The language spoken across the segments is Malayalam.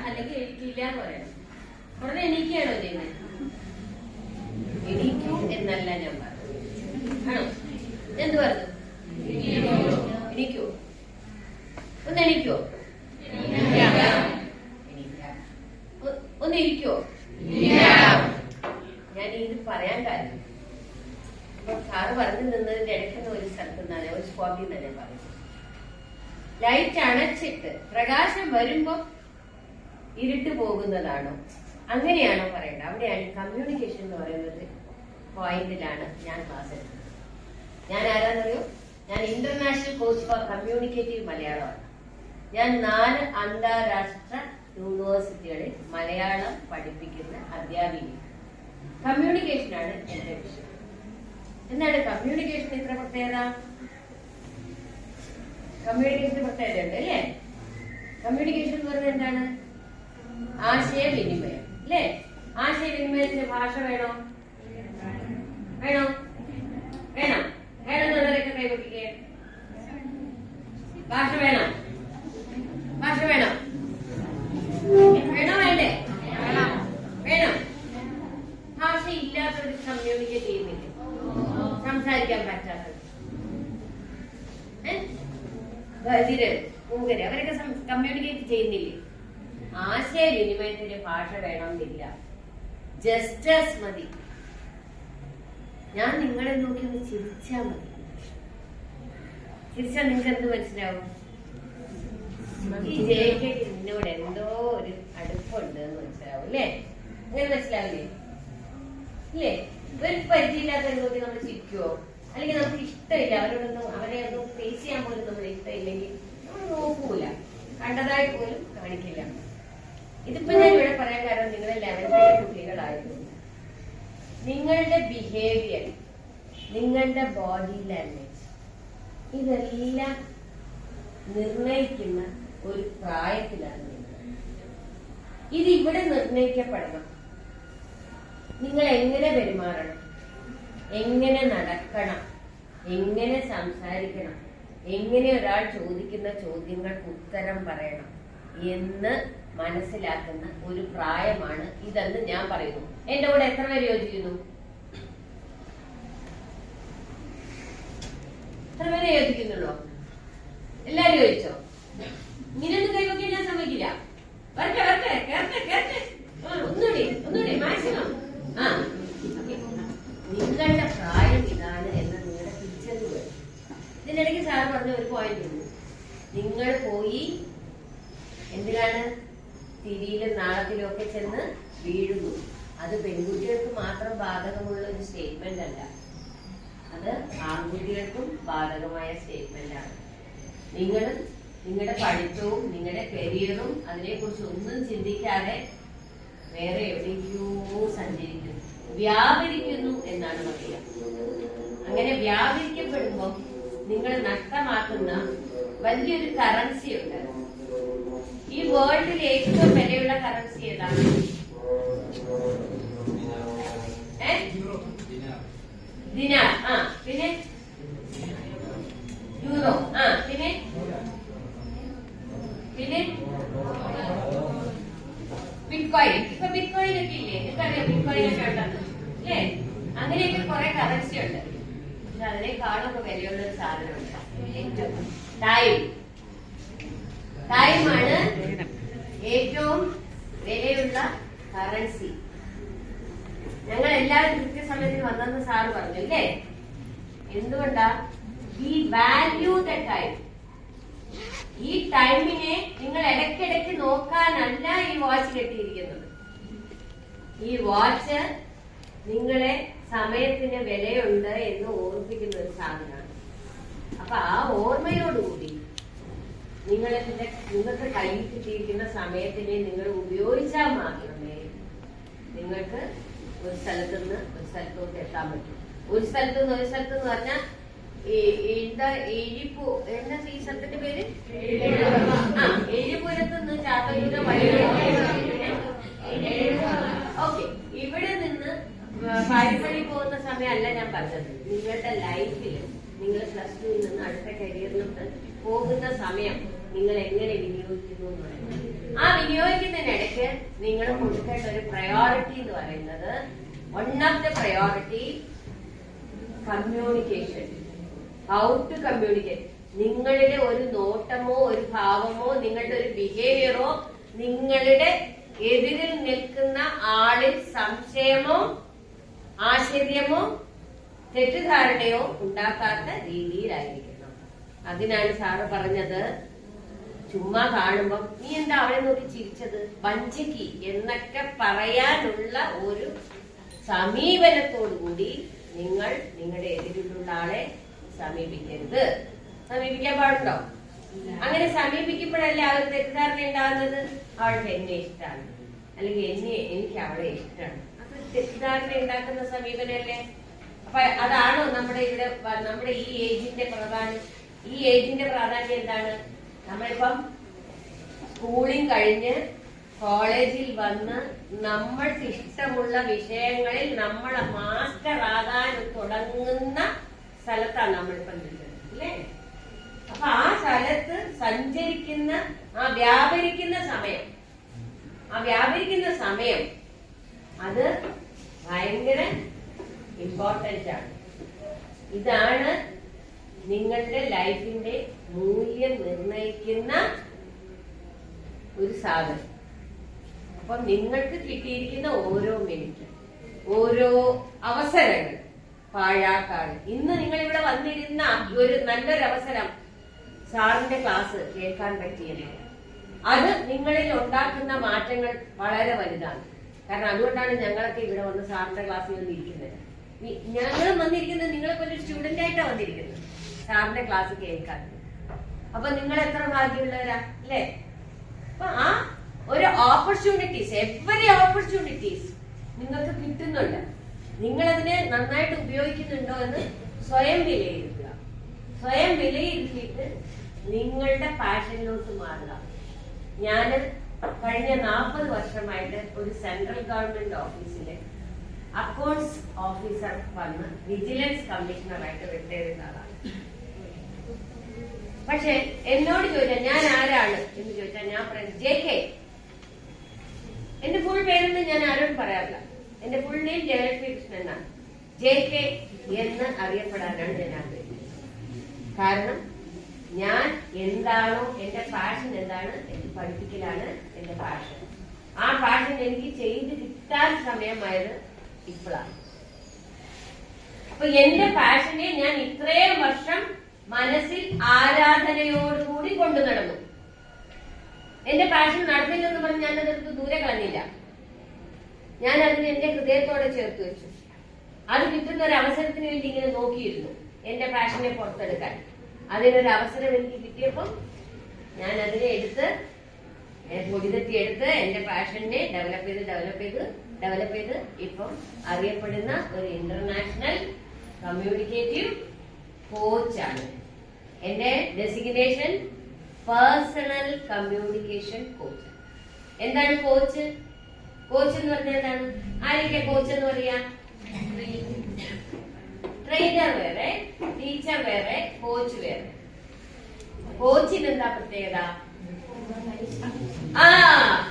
അല്ലെങ്കിൽ എഴുതിയില്ല എന്ന് പറയണം. ഉടനെ എണീക്കുകയാണോ ചെയ്യുന്നത്? എണീക്കൂ എന്നല്ല ഞാൻ പറഞ്ഞു. ആണോ? എന്ത് പറഞ്ഞു? എണീക്കോ? ഒന്ന് എണീക്കോ? ഒന്ന് ഇരിക്കോ? ഞാൻ ഇത് പറയാൻ കാര്യം സാറ് പറഞ്ഞു നിന്നതിന്റെ ഇടയ്ക്കുന്ന ഒരു സ്ഥലത്ത് നിന്നാണ്, ഒരു സ്പോട്ടിൽ നിന്ന് ഞാൻ പറയുന്നത്. ലൈറ്റ് അണച്ചിട്ട് പ്രകാശം വരുമ്പോ ഇരുട്ട് പോകുന്നതാണോ, അങ്ങനെയാണോ പറയേണ്ടത്? അവിടെയാണ് കമ്മ്യൂണിക്കേഷൻ എന്ന് പറയുന്നത് പോയിന്റിലാണ് ഞാൻ ക്ലാസ് എടുക്കുന്നത്. ഞാൻ ആരാന്നറിയോ? ഞാൻ ഇന്റർനാഷണൽ കോച്ച് ഫോർ കമ്മ്യൂണിക്കേറ്റീവ് മലയാളമാണ്. ഞാൻ 4 അന്താരാഷ്ട്ര യൂണിവേഴ്സിറ്റികളിൽ മലയാളം പഠിപ്പിക്കുന്ന അധ്യാപിക. കമ്മ്യൂണിക്കേഷനാണ് എന്റെ വിഷയം. എന്താണ് കമ്മ്യൂണിക്കേഷൻ ഇത്ര പ്രത്യേകത? കമ്മ്യൂണിക്കേഷൻ പ്രത്യേകത ഉണ്ട് അല്ലേ? കമ്മ്യൂണിക്കേഷൻ എന്ന് പറയുന്നത് എന്താണ്? ആശയവിനിമയം അല്ലേ? ആശയവിനിമയത്തിന് ഭാഷ വേണോ? വേണോ? വേണം. വേണമെന്നുള്ളവരൊക്കെ കൈവപ്പിക്കേ. ഭാഷ വേണം. ഭാഷ വേണം. വേണോ വേണ്ടേ? വേണം. ഭാഷ ഇല്ലാത്തവർ കമ്മ്യൂണിക്കേറ്റ് ചെയ്യുന്നില്ല, സംസാരിക്കാൻ പറ്റാത്തത് മൂകര് അവരൊക്കെ കമ്മ്യൂണിക്കേറ്റ് ചെയ്യുന്നില്ലേ? ആശയവിനിമയത്തിന്റെ ഭാഷ വേണമെന്നില്ല, ജസ്റ്റസ് മതി. ഞാൻ നിങ്ങളെ നോക്കി ഒന്ന് ചിരിച്ചാ മതി. ചിരിച്ചാൽ നിങ്ങൾക്ക് എന്ത് മനസ്സിലാവും? ഈ ജയക്ക് എന്നോട് എന്തോ ഒരു അടുപ്പുണ്ട് എന്ന് മനസ്സിലാവും അല്ലേ? അങ്ങനെ മനസ്സിലാവില്ലേ? ഇല്ലേ? ഒരു പരിചയമില്ലാത്തവരെ നോക്കി നമ്മൾ ചിരിക്കുവോ? അല്ലെങ്കിൽ നമുക്ക് ഇഷ്ടമില്ല അവരോടൊന്നും, അവരെ ഒന്നും ഫേസ് ചെയ്യാൻ പോലും നമ്മൾ ഇഷ്ടമില്ലെങ്കിൽ നമ്മൾ നോക്കൂല, കണ്ടതായി പോലും കാണിക്കില്ല. ഇതിപ്പോ ഞാൻ ഇവിടെ പറയാൻ കാരണം നിങ്ങൾ 11th കുട്ടികളായിരുന്നു. നിങ്ങളുടെ ബിഹേവിയർ, നിങ്ങളുടെ ബോഡി ലാംഗ്വേജ്, ഇതെല്ലാം നിർണയിക്കുന്ന ഒരു പ്രായത്തിലാണ് നിങ്ങൾ. ഇത് ഇവിടെ നിർണയിക്കപ്പെടണം. നിങ്ങൾ എങ്ങനെ പെരുമാറണം, എങ്ങനെ നടക്കണം, എങ്ങനെ സംസാരിക്കണം, എങ്ങനെ ഒരാൾ ചോദിക്കുന്ന ചോദ്യങ്ങൾക്ക് ഉത്തരം പറയണം എന്ന് മനസ്സിലാക്കുന്ന ഒരു പ്രായമാണ് ഇതെന്ന് ഞാൻ പറയുന്നു. എന്റെ കൂടെ എത്ര പേര് യോജിക്കുന്നു? എത്ര പേരെ യോജിക്കുന്നുള്ളൂ? എല്ലാരും യോജിച്ചോ? ഇങ്ങനെയൊന്നും കൈവയ്ക്കാൻ ഞാൻ സമ്മതിക്കില്ല. വരട്ടെ വരട്ടെ, കേറട്ടെ കേറട്ടെ, ഒന്നുകൂടി മാക്സിമം. നിങ്ങളുടെ പ്രായം ഇതാണ് എന്ന നിങ്ങളുടെ തിരിച്ചറിവ് വരും. ഇതിനിടയ്ക്ക് സാർ പറഞ്ഞ ഒരു പോയിന്റ് ഉണ്ട്. നിങ്ങൾ പോയി എന്തിനാണ് തിരിയിലും നാളത്തിലും ഒക്കെ ചെന്ന് വീഴുന്നു. അത് പെൺകുട്ടികൾക്ക് മാത്രം ബാധകമുള്ള ഒരു സ്റ്റേറ്റ്മെന്റ് അല്ല, അത് ആൺകുട്ടികൾക്കും ബാധകമായ സ്റ്റേറ്റ്മെന്റ് ആണ്. നിങ്ങളും നിങ്ങളുടെ പഠിത്തവും നിങ്ങളുടെ കരിയറും അതിനെക്കുറിച്ച് ഒന്നും ചിന്തിക്കാതെ വേറെ എവിടേക്കോ സഞ്ചരിക്കുന്നു, വ്യാപരിക്കുന്നു എന്നാണ് പറയുക. അങ്ങനെ വ്യാപരിക്കപ്പെടുമ്പോൾ നിങ്ങൾ നഷ്ടമാക്കുന്ന വലിയൊരു കറൻസി ഉണ്ട്. ഈ വേൾഡിൽ ഏറ്റവും വിലയുള്ള കറൻസി ഏതാണ്? ദിനാർ. പിന്നെ യൂറോ. പിന്നെ ബിറ്റ്കോയിൻ. ഇപ്പൊ ബിറ്റ്കോയിൻ ഒക്കെ ഇല്ലേ? നിങ്ങൾക്കറിയാം ബിറ്റ്കോയിൻ ഒക്കെ ഉണ്ടെന്ന് അല്ലേ? അങ്ങനെയൊക്കെ കുറെ കറൻസി ഉണ്ട്. പക്ഷെ അതിനേക്കാളൊക്കെ വിലയുള്ള ഒരു സാധനമുണ്ട്, ടൈമാണ് ഏറ്റവും വിലയുള്ള കറൻസി. ഞങ്ങൾ എല്ലാവരും കൃത്യസമയത്തിന് വന്നെന്ന് സാറ് പറഞ്ഞു അല്ലേ? എന്തുകൊണ്ടാ? ഈ വാല്യൂ ദ ടൈം. ഈ ടൈമിനെ നിങ്ങൾ ഇടയ്ക്കിടയ്ക്ക് നോക്കാനല്ല ഈ വാച്ച് കെട്ടിയിരിക്കുന്നത്. ഈ വാച്ച് നിങ്ങളെ സമയത്തിന് വിലയുണ്ട് എന്ന് ഓർമ്മിപ്പിക്കുന്ന ഒരു സാധനമാണ്. അപ്പൊ ആ ഓർമ്മയോടുകൂടി നിങ്ങൾക്ക് കയ്യിൽ കിട്ടിയിരിക്കുന്ന സമയത്തിനെ നിങ്ങൾ ഉപയോഗിച്ചാൽ മാത്രമേ നിങ്ങൾക്ക് ഒരു സ്ഥലത്ത് നിന്ന് ഒരു സ്ഥലത്തോട്ട് എത്താൻ പറ്റും. ഒരു സ്ഥലത്ത് നിന്ന് ഒരു സ്ഥലത്ത് എന്ന് പറഞ്ഞാൽ എന്താ ഈ സ്ഥലത്തിന്റെ പേര്? എഴുപുരത്ത് നിന്ന് ചാത്തന്നൂർ വഴി. ഓക്കെ, ഇവിടെ നിന്ന് പാരിപ്പള്ളി പോകുന്ന സമയമല്ല ഞാൻ പറഞ്ഞത്. നിങ്ങളുടെ ലൈഫിൽ നിങ്ങൾ +2 നിന്ന് അടുത്ത കരിയറിലോട്ട് പോകുന്ന സമയം നിങ്ങൾ എങ്ങനെ വിനിയോഗിക്കുന്നു എന്ന് പറയുന്നത്. ആ നിയോഗിക്കുന്നതിനിടയ്ക്ക് നിങ്ങൾ കൊടുക്കേണ്ട ഒരു പ്രയോറിറ്റി എന്ന് പറയുന്നത്, one of the priority, communication. How to communicate. നിങ്ങളുടെ ഒരു നോട്ടമോ ഒരു ഭാവമോ നിങ്ങളുടെ ഒരു ബിഹേവിയറോ നിങ്ങളുടെ എതിരിൽ നിൽക്കുന്ന ആളിൽ സംശയമോ ആശ്ചര്യമോ തെറ്റിദ്ധാരണയോ ഉണ്ടാക്കാത്ത രീതിയിലായിരിക്കണം. അതിനാണ് സാറ് പറഞ്ഞത്, ചുമ്മാ കാണുമ്പം നീ എന്താ അവളെ നോക്കി ചിരിച്ചത്, വഞ്ചകി എന്നൊക്കെ പറയാനുള്ള ഒരു സമീപനത്തോടുകൂടി നിങ്ങൾ നിങ്ങളുടെ എതിരിലുള്ള ആളെ സമീപിക്കരുത്. സമീപിക്കാൻ പാടുണ്ടോ? അങ്ങനെ സമീപിക്കുമ്പോഴല്ലേ അവർ തെറ്റിദ്ധാരണ ഉണ്ടാകുന്നത്. അവൾക്ക് എന്നെ ഇഷ്ടമാണ്, അല്ലെങ്കിൽ എനിക്ക് അവളെ ഇഷ്ടമാണ്. അത് തെറ്റിദ്ധാരണ ഉണ്ടാക്കുന്ന സമീപനല്ലേ? അപ്പൊ അതാണോ നമ്മുടെ ഇവിടെ നമ്മുടെ ഈ ഏജിന്റെ പ്രാധാന്യം? ഈ ഏജിന്റെ പ്രാധാന്യം എന്താണ്? നമ്മളിപ്പം സ്കൂളിങ് കഴിഞ്ഞ് കോളേജിൽ വന്ന് നമ്മൾക്ക് ഇഷ്ടമുള്ള വിഷയങ്ങളിൽ നമ്മളെ മാസ്റ്റർ ആകാൻ തുടങ്ങുന്ന സ്ഥലത്താണ് നമ്മളിപ്പം നിൽക്കുന്നത്, അല്ലേ? അപ്പൊ ആ സ്ഥലത്ത് സഞ്ചരിക്കുന്ന വ്യാപരിക്കുന്ന സമയം അത് ഭയങ്കര ഇമ്പോർട്ടന്റ് ആണ്. ഇതാണ് നിങ്ങളുടെ ലൈഫിന്റെ മൂല്യം നിർണയിക്കുന്ന ഒരു സാധനം. അപ്പൊ നിങ്ങൾക്ക് കിട്ടിയിരിക്കുന്ന ഓരോ മിനിറ്റ്, ഓരോ അവസരങ്ങൾ പാഴാക്കാതെ, ഇന്ന് നിങ്ങൾ ഇവിടെ വന്നിരുന്ന ഒരു നല്ലൊരു അവസരം സാറിന്റെ ക്ലാസ് കേൾക്കാൻ പറ്റിയത്, അത് നിങ്ങളിൽ ഉണ്ടാക്കുന്ന മാറ്റങ്ങൾ വളരെ വലുതാണ്. കാരണം അതുകൊണ്ടാണ് ഞങ്ങളൊക്കെ ഇവിടെ വന്ന് സാറിന്റെ ക്ലാസ്സിൽ വന്നിരിക്കുന്നത്. ഞങ്ങൾ വന്നിരിക്കുന്നത് നിങ്ങളെ പോലെ സ്റ്റുഡന്റ് ആയിട്ടാണ് വന്നിരിക്കുന്നത്, സാറിന്റെ ക്ലാസ് കേൾക്കാൻ. അപ്പൊ നിങ്ങൾ എത്ര ഭാഗ്യമുള്ളവരാ, അല്ലേ? അപ്പൊ ആ ഒരു ഓപ്പർച്യൂണിറ്റീസ്, എവറി ഓപ്പർച്യൂണിറ്റീസ് നിങ്ങൾക്ക് കിട്ടുന്നുണ്ട്. നിങ്ങൾ അതിനെ നന്നായിട്ട് ഉപയോഗിക്കുന്നുണ്ടോ എന്ന് സ്വയം വിലയിരുത്തുക. സ്വയം വിലയിരുത്തിയിട്ട് നിങ്ങളുടെ പാഷനിലോട്ട് മാറുക. ഞാൻ കഴിഞ്ഞ 40 വർഷമായിട്ട് ഒരു സെൻട്രൽ ഗവൺമെന്റ് ഓഫീസിലെ അക്കൗണ്ട്സ് ഓഫീസർ വന്ന് വിജിലൻസ് കമ്മീഷണറായിട്ട് റിട്ടയർ ചെയ്ത ആളാണ്. പക്ഷെ എന്നോട് ചോദിച്ചാൽ ഞാൻ ആരാണ് എന്ന് ചോദിച്ചാൽ ഞാൻ പറയുന്നത് JK. എന്റെ ഫുൾ പേരൊന്നും ഞാൻ ആരോടും പറയാറില്ല. എന്റെ ഫുൾ നെയിം ജയലക്ഷ്മി കൃഷ്ണൻ എന്നാണ്. JK എന്ന് അറിയപ്പെടാനാണ് ഞാൻ ആഗ്രഹിക്കുന്നത്. കാരണം ഞാൻ എന്താണോ, എന്റെ പാഷൻ എന്താണ്, എനിക്ക് പഠിപ്പിക്കലാണ് എന്റെ പാഷൻ. ആ പാഷൻ എനിക്ക് ചെയ്ത് കിട്ടാൻ സമയമായത് ഇപ്പോഴാണ്. അപ്പൊ എന്റെ പാഷനെ ഞാൻ ഇത്രയും വർഷം മനസ്സിൽ ആരാധനയോടുകൂടി കൊണ്ടു നടന്നു. എന്റെ പാഷൻ നടന്നില്ലെന്ന് പറഞ്ഞ് ഞാനതെടുത്ത് ദൂരെ കളഞ്ഞില്ല. ഞാൻ അതിന് എന്റെ ഹൃദയത്തോടെ ചേർത്ത് വെച്ചു. അത് കിട്ടുന്ന ഒരു അവസരത്തിന് വേണ്ടി ഇങ്ങനെ നോക്കിയിരുന്നു എന്റെ പാഷനെ പുറത്തെടുക്കാൻ. അതിനൊരു അവസരം എനിക്ക് കിട്ടിയപ്പോൾ ഞാൻ അതിനെ പൊടിതെറ്റിയെടുത്ത് എന്റെ പാഷനെ ഡെവലപ്പ് ചെയ്ത് ഇപ്പം അറിയപ്പെടുന്ന ഒരു ഇന്റർനാഷണൽ കമ്മ്യൂണിക്കേറ്റീവ് കോച്ചാണ്. എന്റെ ഡെസിഗ്നേഷൻ പേഴ്സണൽ കമ്മ്യൂണിക്കേഷൻ കോച്ച്. എന്താണ് കോച്ച്? കോച്ച് എന്ന് പറഞ്ഞാൽ എന്താണ്? ആരൊക്കെ കോച്ച് എന്ന് പറയാ? ട്രെയിനർ വേറെ, ടീച്ചർ വേറെ, കോച്ച് വേറെ. കോച്ചിന് എന്താ പ്രത്യേകത?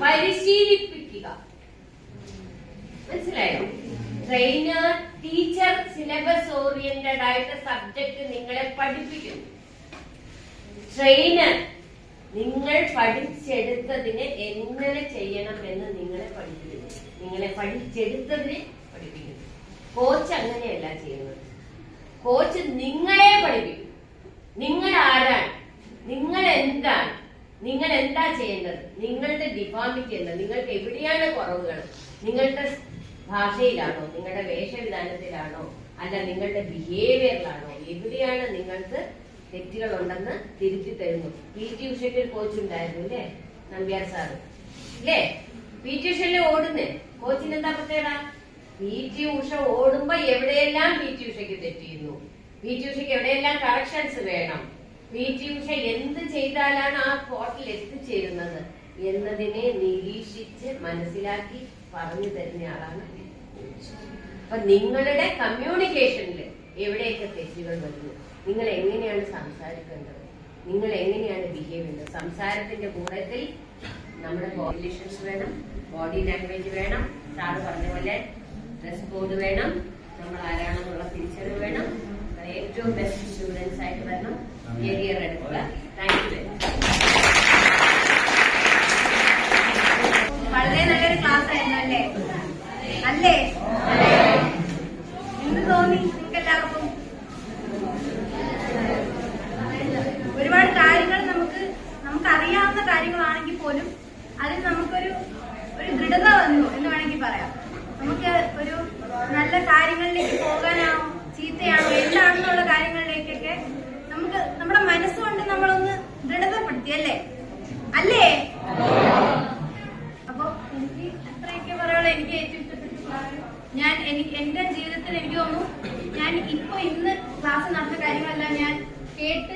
പരിശീലിപ്പിക്കുക. മനസ്സിലായോ? ട്രെയിനർ, ടീച്ചർ സിലബസ് ഓറിയന്റഡ് ആയിട്ട് സബ്ജക്ട് നിങ്ങളെ പഠിപ്പിക്കുന്നു. ട്രെയിനർ നിങ്ങൾ പഠിച്ചെടുത്തതിനെ എങ്ങനെ ചെയ്യണം എന്ന് നിങ്ങളെ പഠിപ്പിക്കുന്നു. നിങ്ങളെ പഠിച്ചെടുത്തതിനെ പഠിപ്പിക്കുന്നു. കോച്ച് അങ്ങനെയല്ല ചെയ്യുന്നത്. കോച്ച് നിങ്ങളെ പഠിപ്പിക്കും. നിങ്ങൾ ആരാണ്, നിങ്ങൾ എന്താണ്, നിങ്ങൾ എന്താ ചെയ്യേണ്ടത്, നിങ്ങളുടെ ഡിഫോമിറ്റി എന്താ, നിങ്ങൾക്ക് എവിടെയാണ് കുറവുകൾ, നിങ്ങളുടെ ഭാഷയിലാണോ, നിങ്ങളുടെ വേഷവിധാനത്തിലാണോ, അല്ല നിങ്ങളുടെ ബിഹേവിയറിലാണോ, എവിടെയാണ് നിങ്ങൾക്ക് തെറ്റുകൾ ഉണ്ടെന്ന് തിരുത്തി തരുന്നു. PT ഉഷയ്ക്ക് കോച്ച് ഉണ്ടായിരുന്നു അല്ലേ, നമ്പ്യാർ സാറ് അല്ലേ? PT ഉഷയിലെ ഓടുന്നേ. കോച്ചിന് എന്താ പ്രത്യേകത? PT ഉഷ ഓടുമ്പോ എവിടെയെല്ലാം PT ഉഷയ്ക്ക് തെറ്റിയിരുന്നു, PT ഉഷയ്ക്ക് എവിടെയെല്ലാം കറക്ഷൻസ് വേണം, PT ഉഷ എന്ത് ചെയ്താലാണ് ആ സ്പോട്ടിൽ എത്തിച്ചേരുന്നത് എന്നതിനെ നിരീക്ഷിച്ച് മനസ്സിലാക്കി പറഞ്ഞു തരുന്ന ആളാണ്. അപ്പൊ നിങ്ങളുടെ കമ്മ്യൂണിക്കേഷനിൽ എവിടെയൊക്കെ തെറ്റുകൾ വരുന്നു, നിങ്ങൾ എങ്ങനെയാണ് സംസാരിക്കേണ്ടത്, നിങ്ങൾ എങ്ങനെയാണ് ബിഹേവ് ചെയ്യുന്നത്, സംസാരത്തിന്റെ കൂട്ടത്തിൽ നമ്മുടെ റിലേഷൻസ് വേണം, ബോഡി ലാംഗ്വേജ് വേണം, സാറ് പറഞ്ഞ പോലെ ഡ്രസ് കോഡ് വേണം, നമ്മൾ ആരാണെന്നുള്ള തിരിച്ചറിവ് വേണം, ഏറ്റവും ബെസ്റ്റ് സ്റ്റുഡൻസ് ആയിട്ട് വരണം, കരിയർ എടുക്കുക. Thank you. വളരെ നല്ലൊരു ക്ലാസ് ആയിരുന്നു അല്ലേ? അല്ലേ? എന്ത് തോന്നി നിങ്ങൾക്ക് എല്ലാവർക്കും? ഒരുപാട് കാര്യങ്ങൾ നമുക്കറിയാവുന്ന കാര്യങ്ങളാണെങ്കിൽ പോലും അതിൽ നമുക്കൊരു ദൃഢത വന്നു എന്ന് വേണമെങ്കിൽ പറയാം. നമുക്ക് ഒരു നല്ല കാര്യങ്ങളിലേക്ക് പോകാനാണോ ചീത്തയാണോ എന്താണെന്നുള്ള കാര്യങ്ങളിലേക്കൊക്കെ നമുക്ക് നമ്മുടെ മനസ്സുകൊണ്ട് നമ്മളൊന്ന് ദൃഢതപ്പെടുത്തി അല്ലേ? അല്ലേ? അപ്പൊ എനിക്ക് അത്രയൊക്കെ പറയാനുള്ള എനിക്ക് ഏറ്റവും ഇഷ്ടപ്പെട്ട എന്റെ ജീവിതത്തിൽ എനിക്ക് തോന്നുന്നു ഞാൻ ഇന്ന് ക്ലാസ് നടന്ന കാര്യങ്ങളെല്ലാം ഞാൻ കേട്ട്